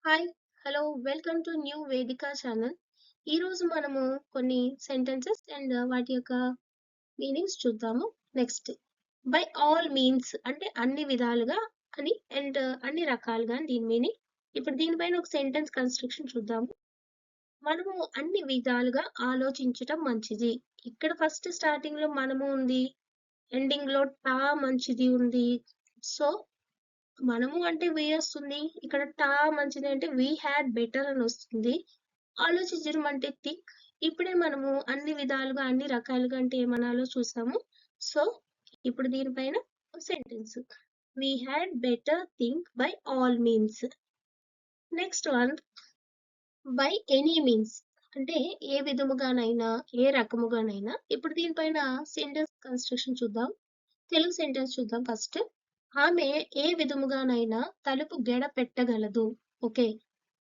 Hi! Hello! Welcome to new వేదిక channel. ఈరోజు మనము కొన్ని సెంటెన్సెస్ అండ్ వాటి యొక్క మీనింగ్స్ చూద్దాము. నెక్స్ట్ బై ఆల్ మీన్స్ అంటే అన్ని విధాలుగా అని అండ్ అన్ని రకాలుగా అని దీని మీనింగ్. ఇప్పుడు దీనిపైన ఒక సెంటెన్స్ కన్‌స్ట్రక్షన్ చూద్దాము. మనము అన్ని విధాలుగా ఆలోచించటం మంచిది. ఇక్కడ ఫస్ట్ స్టార్టింగ్‌లో మనము ఉంది. ఎండింగ్‌లో మంచిది ఉంది. సో మనము అంటే వి వస్తుంది. ఇక్కడ మంచిది అంటే వి హ్యాడ్ బెటర్ అని వస్తుంది. ఆలోచించడం అంటే థింక్. ఇప్పుడే మనము అన్ని విధాలుగా, అన్ని రకాలుగా అంటే ఏమనాలో చూసాము. సో, ఇప్పుడు దీనిపైన sentence. We had better think by all means. Next one by any means. అంటే ఏ విధముగానైనా, ఏ రకముగానైనా. ఇప్పుడు దీనిపైన సెంటెన్స్ కన్‌స్ట్రక్షన్ చూద్దాం. తెలుగు సెంటెన్స్ చూద్దాం ఫస్ట్. ఆమె ఏ విధముగానైనా తలుపు గెడ పెట్టగలదు. ఓకే.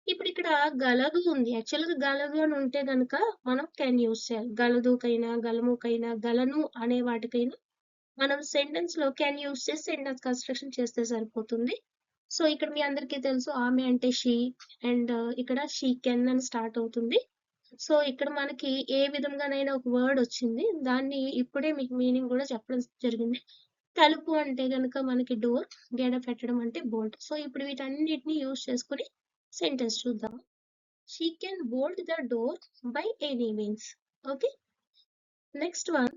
ఇప్పుడిక్కడ గలదు ఉంది. యాక్చువల్‌గా గలదు అని ఉంటే గనక మనం కెన్ యూజ్ చేయాలి. గలదుకైనా, గలముకైనా, గలను అనే వాటికైనా మనం సెంటెన్స్‌లో కెన్ యూజ్ చేసి సెంటెన్స్ కన్‌స్ట్రక్షన్ చేస్తే సరిపోతుంది. సో, ఇక్కడ మీ అందరికీ తెలుసు ఆమె అంటే షీ అండ్ ఇక్కడ షీ కెన్ అని స్టార్ట్ అవుతుంది. సో, ఇక్కడ మనకి ఏ విధంగానైనా ఒక వర్డ్ వచ్చింది. దాన్ని ఇప్పుడే మీకు మీనింగ్ గూడా చెప్పడం జరిగింది. తలుపు అంటే గనక మనకి డోర్, గెడ పెట్టడం అంటే బోల్ట్. సో, ఇప్పుడు వీటన్నిటిని యూజ్ చేసుకొని సెంటెన్స్ చూద్దాం. She can bolt the door by any means. Okay. Next one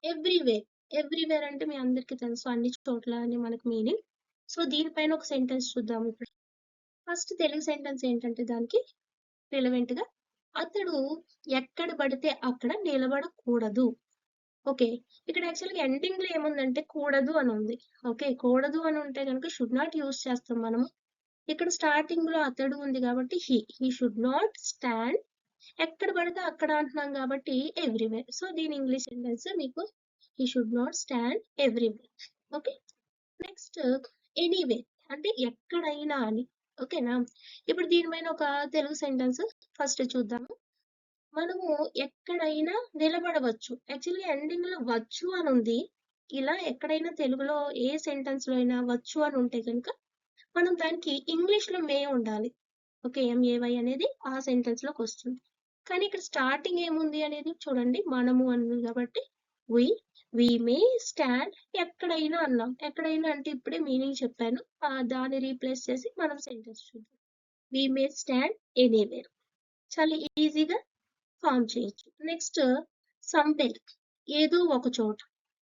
everywhere. Everywhere అంటే మీ అందరికీ తెలుసు అన్ని చోట్ల అని మనకు మీనింగ్. సో, దీనిపైన ఒక సెంటెన్స్ చూద్దాం ఇప్పుడు. ఫస్ట్ తెలుగు సెంటెన్స్ ఏంటంటే దానికి రిలవెంట్‌గా అతడు ఎక్కడ పడితే అక్కడ నిలబడకూడదు. ఓకే. ఇక్కడ యాక్చువల్‌గా ఎండింగ్‌లో ఏముందంటే కూడదు అని ఉంది. ఓకే. కూడదు అని ఉంటే గనుక షుడ్ నాట్ యూజ్ చేస్తాం మనము. ఇక్కడ స్టార్టింగ్‌లో అతడు ఉంది కాబట్టి హి షుడ్ నాట్ స్టాండ్. ఎక్కడ పడితే అక్కడ అంటున్నాం కాబట్టి ఎవ్రీవేర్. సో, దీని ఇంగ్లీష్ సెంటెన్స్ మీకు he should not stand everywhere. Okay. Next anywhere అంటే ఎక్కడైనా అని. ఓకేనా. ఇప్పుడు దీనిపైన ఒక తెలుగు సెంటెన్స్ ఫస్ట్ చూద్దాము. మనము ఎక్కడైనా నిలబడవచ్చు. యాక్చువల్‌గా ఎండింగ్‌లో వచ్చు అని ఉంది. ఇలా ఎక్కడైనా తెలుగులో ఏ సెంటెన్స్‌లో అయినా వచ్చు అని ఉంటే గనుక మనం దానికి ఇంగ్లీష్‌లో మే ఉండాలి. ఓకే. ఎంఏవై అనేది ఆ సెంటెన్స్‌లోకి వస్తుంది. కానీ ఇక్కడ స్టార్టింగ్ ఏముంది అనేది చూడండి. మనము అని ఉంది కాబట్టి వి వి మే స్టాండ్ ఎక్కడైనా అన్నాం. ఎక్కడైనా అంటే ఇప్పుడే మీనింగ్ చెప్పాను. దాన్ని రీప్లేస్ చేసి మనం సెంటెన్స్ చూద్దాం. వి మే స్టాండ్ ఎనీవేర్. చాలా ఈజీగా ఫార్మ్ చేయొచ్చు. నెక్స్ట్ సంవేర్ ఏదో ఒక చోట.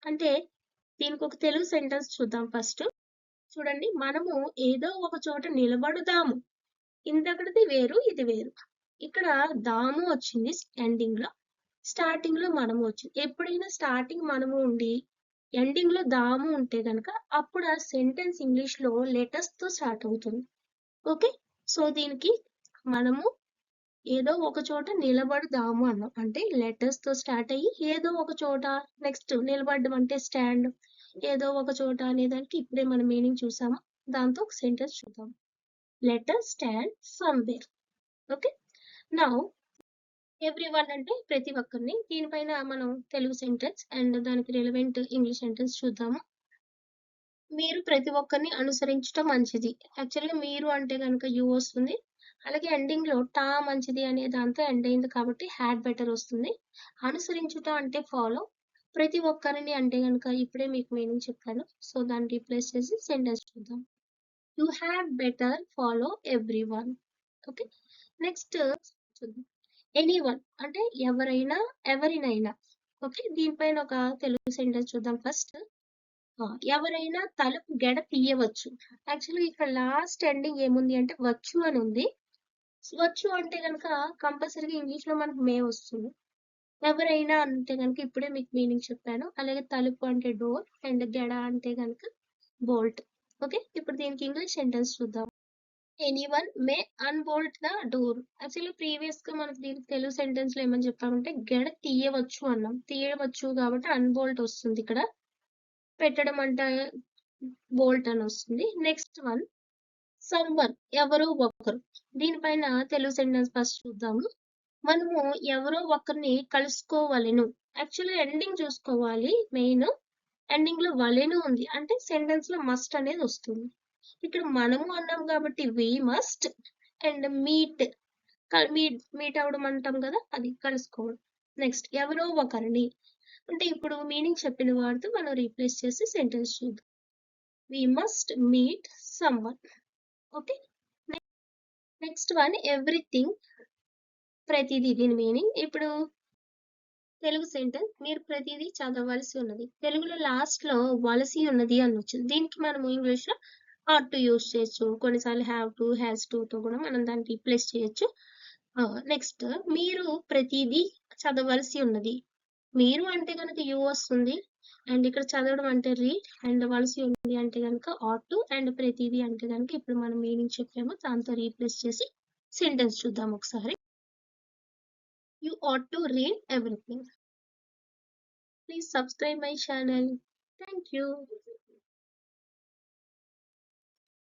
అంటే దీనికి ఒక తెలుగు సెంటెన్స్ చూద్దాం ఫస్ట్. చూడండి మనము ఏదో ఒక చోట నిలబడుదాము. ఇంతకటిది వేరు, ఇది వేరు. ఇక్కడ దాము వచ్చింది ఎండింగ్ లో. స్టార్టింగ్ లో మనము వచ్చింది. ఎప్పుడైనా స్టార్టింగ్ మనము ఉండి ఎండింగ్ లో దాము ఉంటే గనక అప్పుడు ఆ సెంటెన్స్ ఇంగ్లీష్ లో లెటర్స్ తో స్టార్ట్ అవుతుంది. ఓకే. సో దీనికి మనము ఏదో ఒక చోట నిలబడదాము అన్నాం. అంటే లెటర్స్ తో స్టార్ట్ అయ్యి ఏదో ఒక చోట. నెక్స్ట్ నిలబడడం అంటే స్టాండ్. ఏదో ఒక చోట అనే దానికి ఇప్పుడే మనం మీనింగ్ చూసాము. దాంతో ఒక సెంటెన్స్ చూద్దాం. Let us stand somewhere. Okay. Now everyone అంటే ప్రతి ఒక్కరిని. దీనిపైన మనం తెలుగు సెంటెన్స్ అండ్ దానికి రిలవెంట్ ఇంగ్లీష్ సెంటెన్స్ చూద్దాము. మీరు ప్రతి ఒక్కరిని అనుసరించటం మంచిది. యాక్చువల్‌గా మీరు అంటే గనుక యూ వస్తుంది. అలాగే ఎండింగ్‌లో మంచిది అనే దాంతో ఎండ్ అయింది కాబట్టి హ్యాడ్ బెటర్ వస్తుంది. అనుసరించుట అంటే ఫాలో. ప్రతి ఒక్కరిని అంటే గనుక ఇప్పుడే మీకు మీనింగ్ చెప్పాను. సో, దాన్ని రీప్లేస్ చేసి సెంటెన్స్ చూద్దాం. You had better follow everyone. Okay. Next చూద్దాం. ఎనీవన్ అంటే ఎవరైనా, ఎవరినైనా. ఓకే. దీనిపైన ఒక తెలుగు సెంటెన్స్ చూద్దాం ఫస్ట్. ఎవరైనా తలుపు గెడ తీయవచ్చు. యాక్చువల్‌గా ఇక్కడ లాస్ట్ ఎండింగ్ ఏముంది అంటే వచ్చు అని ఉంది. వచ్చు అంటే గనక కంపల్సరీగా ఇంగ్లీష్‌లో మనకు మే వస్తుంది. ఎవరైనా అంటే గనక ఇప్పుడే మీకు మీనింగ్ చెప్పాను. అలాగే తలుపు అంటే డోర్ అండ్ గెడ అంటే గనక బోల్ట్. ఓకే. ఇప్పుడు దీనికి ఇంగ్లీష్ సెంటెన్స్ చూద్దాం. Anyone may unbolt the door. Actually ప్రీవియస్‌గా మనకి దీనికి తెలుగు సెంటెన్స్‌లో ఏమని చెప్పామంటే గెడ తీయవచ్చు అన్నాం. తీయవచ్చు కాబట్టి అన్‌బోల్ట్ వస్తుంది ఇక్కడ. పెట్టడం అంటే బోల్ట్ అని వస్తుంది. నెక్స్ట్ వన్ సమ్‌వన్ ఎవరో ఒకరు. దీనిపైన తెలుగు సెంటెన్స్ ఫస్ట్ చూద్దాము. మనము ఎవరో ఒకరిని కలుసుకోవలెను. యాక్చువల్‌గా ఎండింగ్ చూసుకోవాలి మెయిన్. ఎండింగ్‌లో వలెను ఉంది. అంటే సెంటెన్స్‌లో మస్ట్ అనేది వస్తుంది. ఇక్కడ మనము అన్నాం కాబట్టి వి మస్ట్. అండ్ మీట్ అవ్వడం అంటాం కదా, అది కలుసుకోవడం. నెక్స్ట్ ఎవరో ఒకరిని, అంటే ఇప్పుడు మీనింగ్ చెప్పిన వాడితో మనం రీప్లేస్ చేసి సెంటెన్స్ చూద్దాం. We must meet someone. Okay, next one everything, ప్రతిదీ. దీని మీనింగ్ ఇప్పుడు తెలుగు సెంటెన్స్, మీరు ప్రతిదీ చదవలసి ఉన్నది. తెలుగులో లాస్ట్ లో వలసి ఉన్నది అని వచ్చింది. దీనికి మనము ఇంగ్లీష్ లో ఆర్ టు యూస్ చేయొచ్చు, కొన్నిసార్లు హ్యావ్ టు, హ్యాస్ టు తో కూడా మనం దాన్ని రీప్లేస్ చేయొచ్చు. నెక్స్ట్ మీరు ప్రతిదీ చదవలసి ఉన్నది. మీరు అంటే కనుక యూ వస్తుంది, అండ్ ఇక్కడ చదవడం అంటే రీడ్, అండ్ వలసి ఉంది అంటే కనుక ఆట్ టు, అండ్ ప్రతిదీ అంటే కనుక ఇప్పుడు మనం మీనింగ్ చెప్పాము దాంతో రీప్లేస్ చేసి సెంటెన్స్ చూద్దాం ఒకసారి. You ought to read everything. Please subscribe my channel. Thank you.